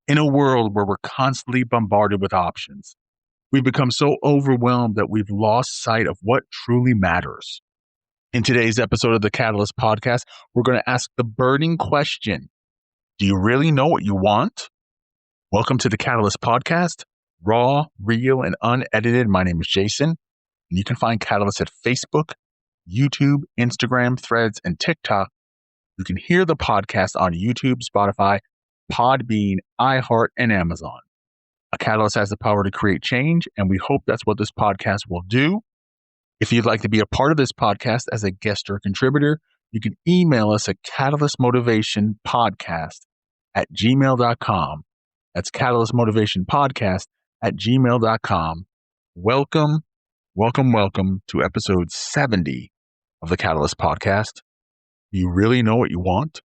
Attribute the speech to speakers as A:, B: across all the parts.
A: In a world where we're constantly bombarded with options, we've become so overwhelmed that we've lost sight of what truly matters. In today's episode of the Catalyst Podcast, we're going to ask the burning question: do you really know what you want? Welcome to the Catalyst Podcast, raw, real, and unedited. My name is Jason, and you can find Catalyst at Facebook, YouTube, Instagram, Threads, and TikTok. You can hear the podcast on YouTube, Spotify, Podbean, iHeart, and Amazon. A Catalyst has the power to create change, and we hope that's what this podcast will do. If you'd like to be a part of this podcast as a guest or a contributor, you can email us at catalystmotivationpodcast@gmail.com. That's catalystmotivationpodcast@gmail.com. Welcome to episode 70 of the Catalyst Podcast. Do you really know what you want?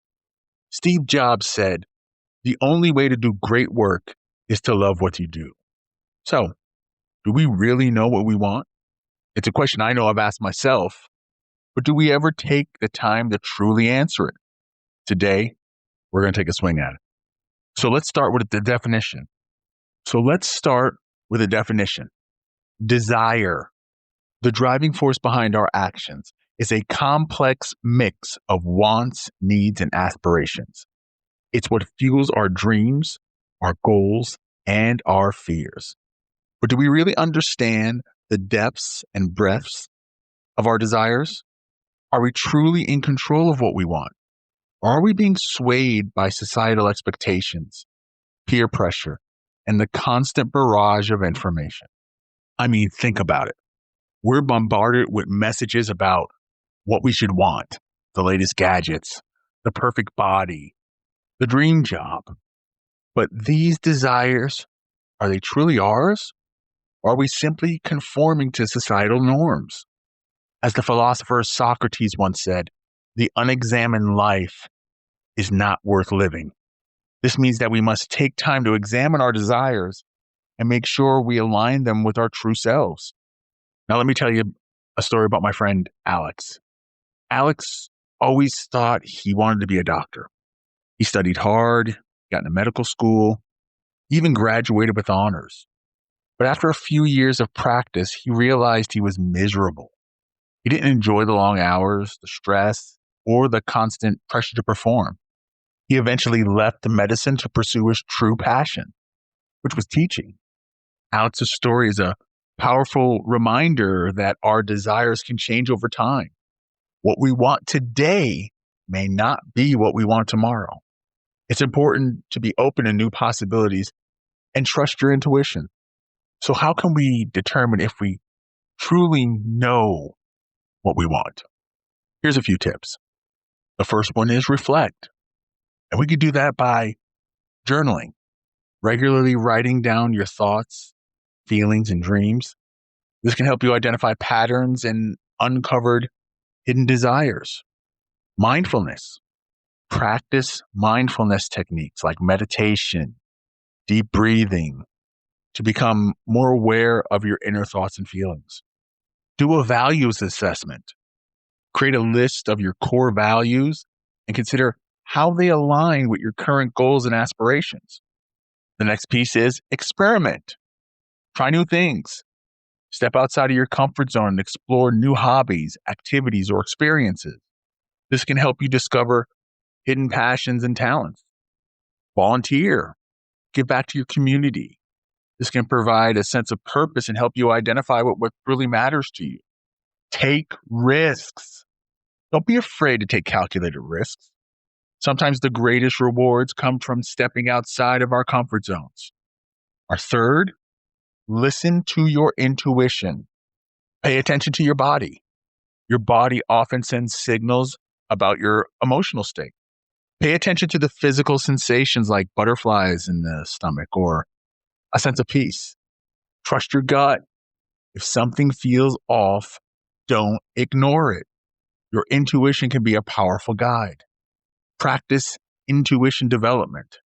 A: Steve Jobs said, "The only way to do great work is to love what you do." So, do we really know what we want? It's a question I know I've asked myself, but do we ever take the time to truly answer it? Today, we're going to take a swing at it. So let's start with the definition. Desire, the driving force behind our actions, is a complex mix of wants, needs, and aspirations. It's what fuels our dreams, our goals, and our fears. But do we really understand the depths and breadths of our desires? Are we truly in control of what we want? Or are we being swayed by societal expectations, peer pressure, and the constant barrage of information? I mean, think about it. We're bombarded with messages about what we should want, the latest gadgets, the perfect body, the dream job. But these desires, are they truly ours? Or are we simply conforming to societal norms? As the philosopher Socrates once said, the unexamined life is not worth living. This means that we must take time to examine our desires and make sure we align them with our true selves. Now, let me tell you a story about my friend Alex. Alex always thought he wanted to be a doctor. He studied hard, got into medical school, even graduated with honors. But after a few years of practice, he realized he was miserable. He didn't enjoy the long hours, the stress, or the constant pressure to perform. He eventually left medicine to pursue his true passion, which was teaching. Alex's story is a powerful reminder that our desires can change over time. What we want today may not be what we want tomorrow. It's important to be open to new possibilities and trust your intuition. So how can we determine if we truly know what we want? Here's a few tips. The first one is reflect. And we can do that by journaling, regularly writing down your thoughts, feelings, and dreams. This can help you identify patterns and uncovered hidden desires. Mindfulness. Practice mindfulness techniques like meditation, deep breathing, to become more aware of your inner thoughts and feelings. Do a values assessment. Create a list of your core values and consider how they align with your current goals and aspirations. The next piece is experiment. Try new things. Step outside of your comfort zone and explore new hobbies, activities, or experiences. This can help you discover hidden passions and talents. Volunteer. Give back to your community. This can provide a sense of purpose and help you identify what really matters to you. Take risks. Don't be afraid to take calculated risks. Sometimes the greatest rewards come from stepping outside of our comfort zones. Our third, listen to your intuition. Pay attention to your body. Your body often sends signals about your emotional state. Pay attention to the physical sensations like butterflies in the stomach or a sense of peace. Trust your gut. If something feels off, don't ignore it. Your intuition can be a powerful guide. Practice intuition development.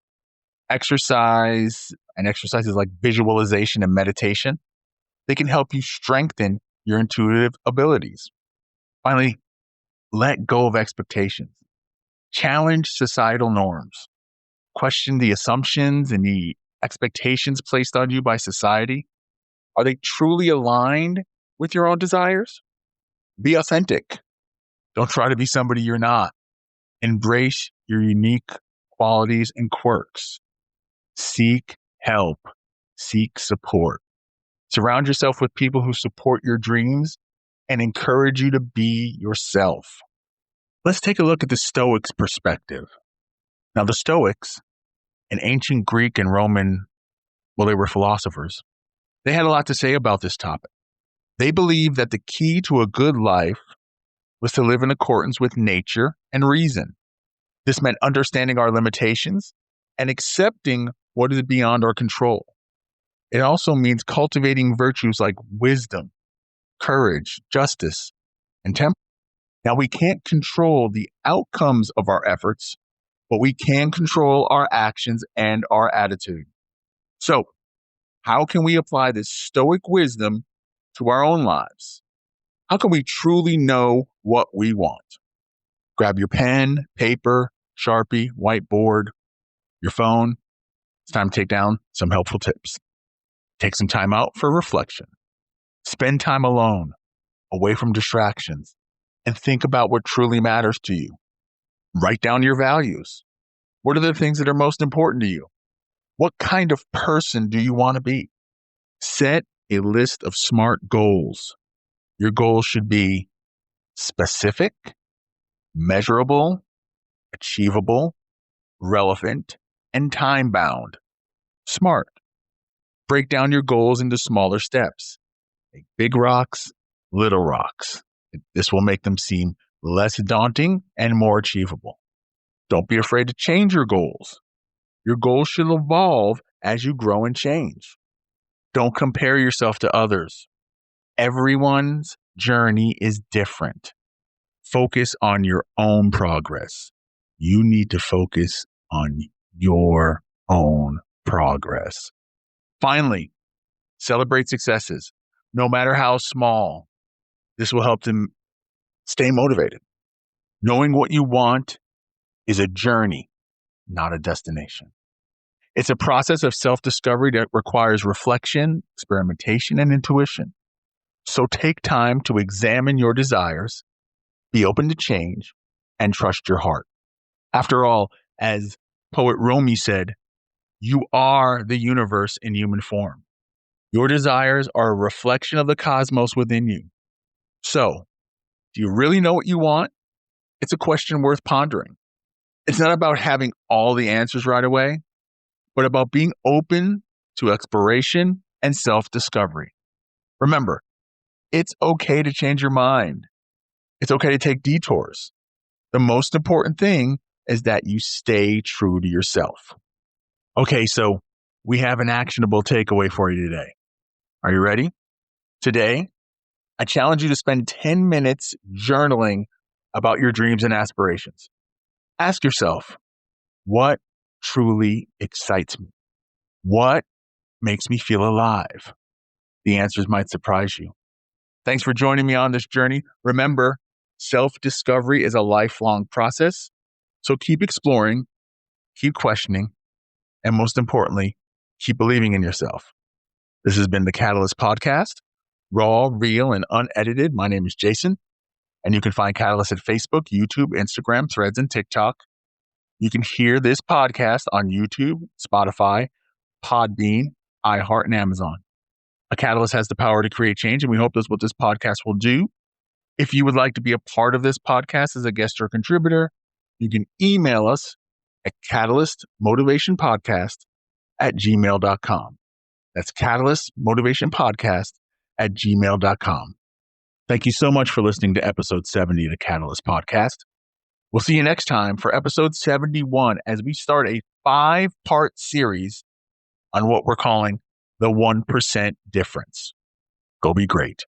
A: Exercises like visualization and meditation, they can help you strengthen your intuitive abilities. Finally, let go of expectations. Challenge societal norms. Question the assumptions and the expectations placed on you by society. Are they truly aligned with your own desires? Be authentic. Don't try to be somebody you're not. Embrace your unique qualities and quirks. Seek help. Seek support. Surround yourself with people who support your dreams and encourage you to be yourself. Let's take a look at the Stoics' perspective. Now, the Stoics, an ancient Greek and Roman, they were philosophers. They had a lot to say about this topic. They believed that the key to a good life was to live in accordance with nature and reason. This meant understanding our limitations and accepting what is beyond our control. It also means cultivating virtues like wisdom, courage, justice, and temperance. Now, we can't control the outcomes of our efforts, but we can control our actions and our attitude. So, how can we apply this Stoic wisdom to our own lives? How can we truly know what we want? Grab your pen, paper, Sharpie, whiteboard, your phone. It's time to take down some helpful tips. Take some time out for reflection. Spend time alone, away from distractions, and think about what truly matters to you. Write down your values. What are the things that are most important to you? What kind of person do you want to be? Set a list of SMART goals. Your goals should be specific, measurable, achievable, relevant, and time-bound. SMART. Break down your goals into smaller steps. Make big rocks, little rocks. This will make them seem less daunting and more achievable. Don't be afraid to change your goals. Your goals should evolve as you grow and change. Don't compare yourself to others. Everyone's journey is different. Focus on your own progress. You need to focus on your own progress. Finally, celebrate successes, no matter how small. This will help them stay motivated. Knowing what you want is a journey, not a destination. It's a process of self-discovery that requires reflection, experimentation, and intuition. So take time to examine your desires, be open to change, and trust your heart. After all, as poet Rumi said, you are the universe in human form. Your desires are a reflection of the cosmos within you. So, do you really know what you want? It's a question worth pondering. It's not about having all the answers right away, but about being open to exploration and self-discovery. Remember, it's okay to change your mind. It's okay to take detours. The most important thing is that you stay true to yourself. Okay, so we have an actionable takeaway for you today. Are you ready? Today, I challenge you to spend 10 minutes journaling about your dreams and aspirations. Ask yourself, what truly excites me? What makes me feel alive? The answers might surprise you. Thanks for joining me on this journey. Remember, self-discovery is a lifelong process. So keep exploring, keep questioning, and most importantly, keep believing in yourself. This has been the Catalyst Podcast, raw, real, and unedited. My name is Jason, and you can find Catalyst at Facebook, YouTube, Instagram, Threads, and TikTok. You can hear this podcast on YouTube, Spotify, Podbean, iHeart, and Amazon. A Catalyst has the power to create change, and we hope that's what this podcast will do. If you would like to be a part of this podcast as a guest or contributor, you can email us at catalystmotivationpodcast@gmail.com. That's catalystmotivationpodcast@gmail.com. Thank you so much for listening to episode 70 of the Catalyst Podcast. We'll see you next time for episode 71 as we start a 5-part series on what we're calling the 1% difference. Go be great.